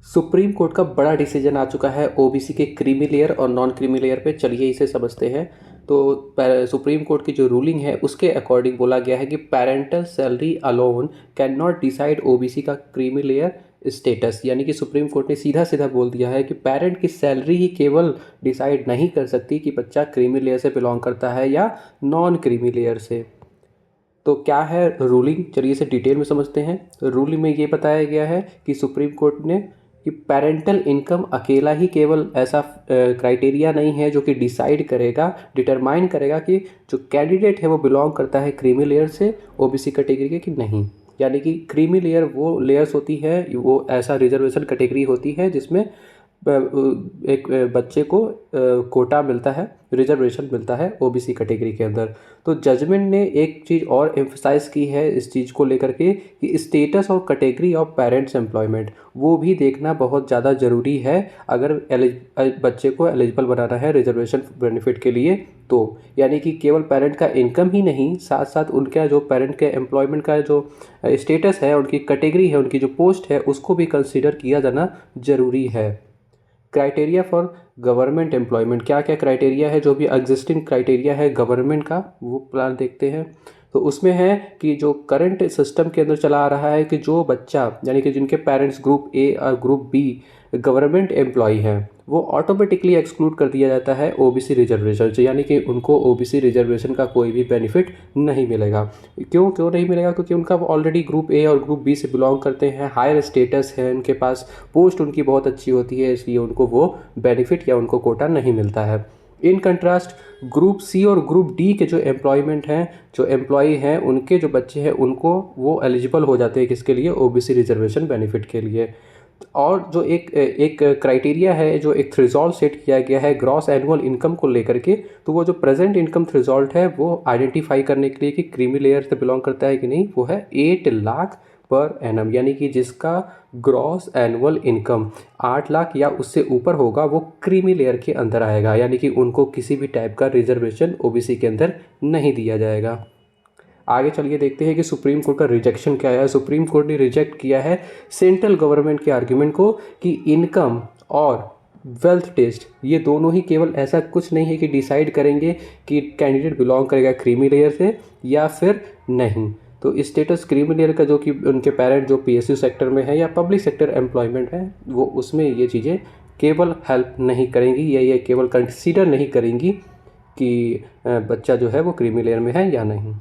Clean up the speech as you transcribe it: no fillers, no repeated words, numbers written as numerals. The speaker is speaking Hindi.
सुप्रीम कोर्ट का बड़ा डिसीजन आ चुका है ओबीसी के क्रीमी लेयर और नॉन क्रीमी लेयर पे। चलिए इसे समझते हैं। तो सुप्रीम कोर्ट की जो रूलिंग है उसके अकॉर्डिंग बोला गया है कि parental salary alone can not decide OBC का क्रीमी लेयर स्टेटस। यानी कि सुप्रीम कोर्ट ने सीधा सीधा बोल दिया है कि पेरेंट की सैलरी ही केवल डिसाइड नहीं कर सकती कि बच्चा क्रीमी लेयर से बिलोंग करता है या नॉन क्रीमी लेयर से। तो क्या है रूलिंग, चलिए इसे डिटेल में समझते हैं। रूलिंग में ये बताया गया है कि सुप्रीम कोर्ट ने कि पेरेंटल इनकम अकेला ही केवल ऐसा क्राइटेरिया नहीं है जो कि डिसाइड करेगा, डिटरमाइन करेगा कि जो कैंडिडेट है वो बिलोंग करता है क्रीमी लेयर से ओबीसी कैटेगरी के कि नहीं। यानी कि क्रीमी लेयर वो लेयर्स होती है, वो ऐसा रिजर्वेशन कैटेगरी होती है जिसमें एक बच्चे को कोटा मिलता है, रिजर्वेशन मिलता है ओबीसी कैटेगरी के अंदर। तो जजमेंट ने एक चीज़ और एम्फसाइज़ की है इस चीज़ को लेकर के कि स्टेटस और कैटेगरी ऑफ पेरेंट्स एम्प्लॉयमेंट वो भी देखना बहुत ज़्यादा ज़रूरी है अगर बच्चे को एलिजिबल बनाना है रिजर्वेशन बेनिफिट के लिए। तो यानी कि केवल पेरेंट का इनकम ही नहीं, साथ साथ उनका जो पेरेंट के एम्प्लॉयमेंट का जो स्टेटस है, उनकी कैटेगरी है, उनकी जो पोस्ट है, उसको भी कंसिडर किया जाना ज़रूरी है। क्राइटेरिया फॉर गवर्नमेंट एम्प्लॉयमेंट, क्या क्या क्राइटेरिया है जो भी एग्जिस्टिंग क्राइटेरिया है गवर्नमेंट का, वो प्लान देखते हैं। तो उसमें है कि जो करंट सिस्टम के अंदर चला आ रहा है कि जो बच्चा यानी कि जिनके पेरेंट्स ग्रुप ए और ग्रुप बी गवर्नमेंट एम्प्लॉय हैं वो ऑटोमेटिकली एक्सक्लूड कर दिया जाता है ओबीसी रिजर्वेशन से। यानी कि उनको ओबीसी रिजर्वेशन का कोई भी बेनिफिट नहीं मिलेगा। क्यों नहीं मिलेगा? क्योंकि उनका ऑलरेडी ग्रुप ए और ग्रुप बी से बिलोंग करते हैं, हायर स्टेटस है उनके पास, पोस्ट उनकी बहुत अच्छी होती है, इसलिए उनको वो बेनिफिट या उनको कोटा नहीं मिलता है। इन कंट्रास्ट ग्रुप सी और ग्रुप डी के जो एम्प्लॉयमेंट हैं, जो एम्प्लॉई हैं, उनके जो बच्चे हैं उनको वो एलिजिबल हो जाते हैं किसके लिए? ओबीसी रिजर्वेशन बेनिफिट के लिए। और जो एक क्राइटेरिया है, जो एक थ्रेशोल्ड सेट किया गया है ग्रॉस एनुअल इनकम को लेकर के, तो वो जो प्रेजेंट इनकम थ्रेशोल्ड है वो आइडेंटिफाई करने के लिए कि क्रीमी लेयर से बिलोंग करता है कि नहीं, वो है 8 लाख पर एनम। यानी कि जिसका ग्रॉस एनुअल इनकम 8 लाख या उससे ऊपर होगा वो क्रीमी लेयर के अंदर आएगा। यानी कि उनको किसी भी टाइप का रिजर्वेशन ओबीसी के अंदर नहीं दिया जाएगा। आगे चलिए देखते हैं कि सुप्रीम कोर्ट का रिजेक्शन क्या है। सुप्रीम कोर्ट ने रिजेक्ट किया है सेंट्रल गवर्नमेंट के आर्ग्यूमेंट को कि इनकम और वेल्थ टेस्ट ये दोनों ही केवल ऐसा कुछ नहीं है कि डिसाइड करेंगे कि कैंडिडेट बिलोंग करेगा क्रीमी लेयर से या फिर नहीं। तो स्टेटस क्रीमी लेयर का जो कि उनके पेरेंट जो पीएसयू सेक्टर में है या पब्लिक सेक्टर एम्प्लॉयमेंट है, वो उसमें ये चीज़ें केवल हेल्प नहीं करेंगी या ये केवल कंसिडर नहीं करेंगी कि बच्चा जो है वो क्रीमी लेयर में है या नहीं।